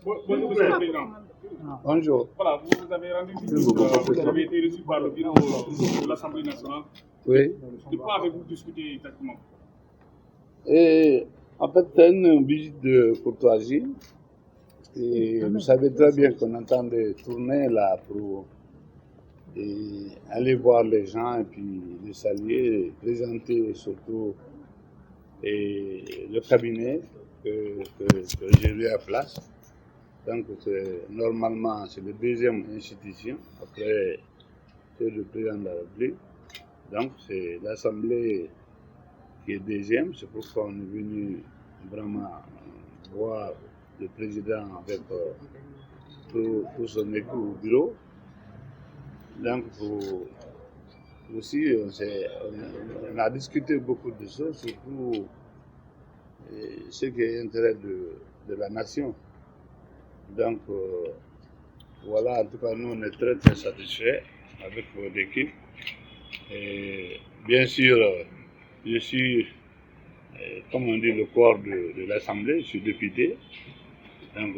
Bonjour, Monsieur le Président. Bonjour. Voilà, vous avez rendu visite, vous avez été reçu par le bureau de l'Assemblée nationale. Oui. De quoi avez-vous discuté exactement? Et en fait, c'est une visite de courtoisie. Et vous savez très bien qu'on entendait tourner là pour aller voir les gens et puis les saluer, présenter surtout le cabinet que j'ai mis à place. Donc, normalement, c'est la deuxième institution, après c'est le président de la République. Donc, c'est l'Assemblée qui est deuxième, c'est pourquoi on est venu vraiment voir le président avec tout son équipe au bureau. Donc, aussi, on a discuté beaucoup de choses, surtout ce qui est l'intérêt de la nation. Donc, voilà, en tout cas, nous, on est très, très satisfaits avec votre équipe. Et bien sûr, je suis, comme on dit, le corps de l'Assemblée, je suis député. Donc,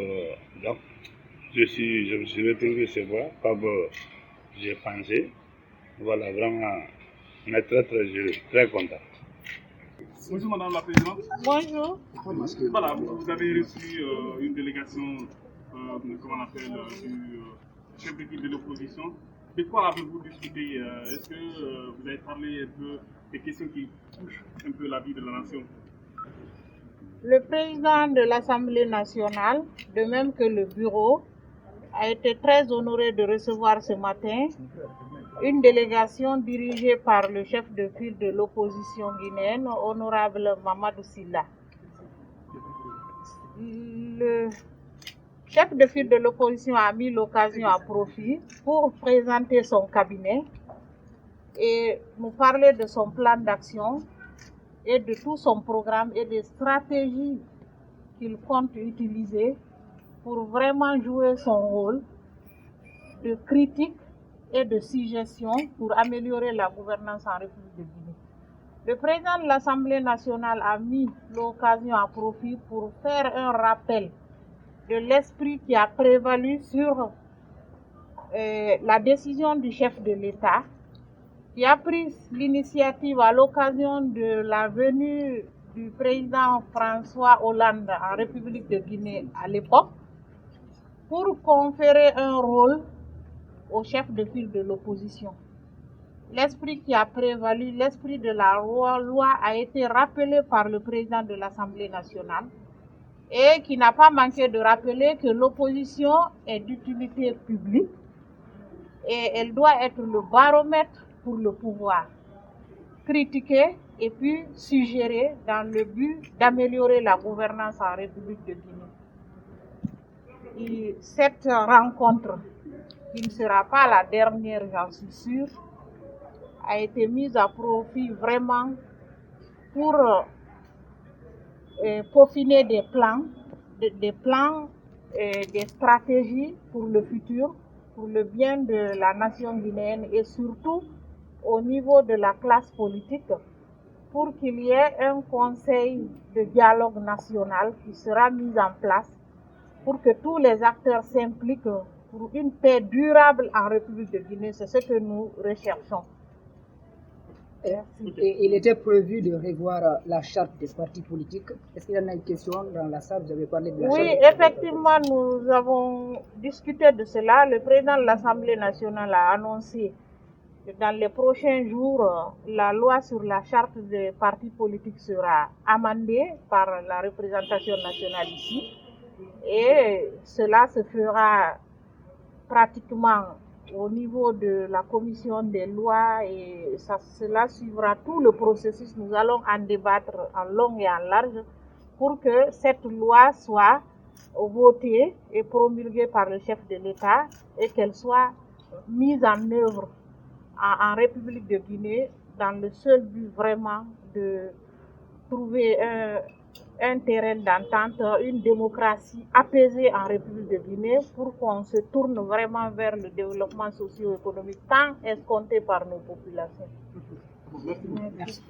je me suis retrouvé chez moi, comme j'ai pensé. Voilà, vraiment, on est très, très heureux, très content. Bonjour Madame la Présidente. Bonjour. Voilà, vous avez reçu une délégation, comment on appelle, du chef d'équipe de l'opposition. De quoi avez-vous discuté? Est-ce que vous avez parlé un peu des questions qui touchent un peu la vie de la nation? Le président de l'Assemblée nationale, de même que le bureau, a été très honoré de recevoir ce matin une délégation dirigée par le chef de file de l'opposition guinéenne, honorable Mamadou Sylla. Le chef de file de l'opposition a mis l'occasion à profit pour présenter son cabinet et nous parler de son plan d'action et de tout son programme et des stratégies qu'il compte utiliser pour vraiment jouer son rôle de critique et de suggestion pour améliorer la gouvernance en République de Guinée. Le président de l'Assemblée nationale a mis l'occasion à profit pour faire un rappel de l'esprit qui a prévalu sur la décision du chef de l'État, qui a pris l'initiative à l'occasion de la venue du président François Hollande en République de Guinée à l'époque, pour conférer un rôle au chef de file de l'opposition. L'esprit qui a prévalu, l'esprit de la loi a été rappelé par le président de l'Assemblée nationale et qui n'a pas manqué de rappeler que l'opposition est d'utilité publique et elle doit être le baromètre pour le pouvoir. Critiquer et puis suggérer dans le but d'améliorer la gouvernance en République de Guinée. Et cette rencontre, qui ne sera pas la dernière, j'en suis sûre, a été mise à profit vraiment pour peaufiner des plans, des stratégies pour le futur, pour le bien de la nation guinéenne et surtout au niveau de la classe politique, pour qu'il y ait un conseil de dialogue national qui sera mis en place pour que tous les acteurs s'impliquent pour une paix durable en République de Guinée. C'est ce que nous recherchons. Merci. Et il était prévu de revoir la charte des partis politiques. Est-ce qu'il y en a une question dans la salle? Vous avez parlé de la charte. Oui, effectivement, nous avons discuté de cela. Le président de l'Assemblée nationale a annoncé que dans les prochains jours, la loi sur la charte des partis politiques sera amendée par la représentation nationale ici. Et cela se fera pratiquement au niveau de la commission des lois et cela suivra tout le processus. Nous allons en débattre en long et en large pour que cette loi soit votée et promulguée par le chef de l'État et qu'elle soit mise en œuvre en République de Guinée dans le seul but vraiment de trouver un terrain d'entente, une démocratie apaisée en République de Guinée pour qu'on se tourne vraiment vers le développement socio-économique tant escompté par nos populations. Merci.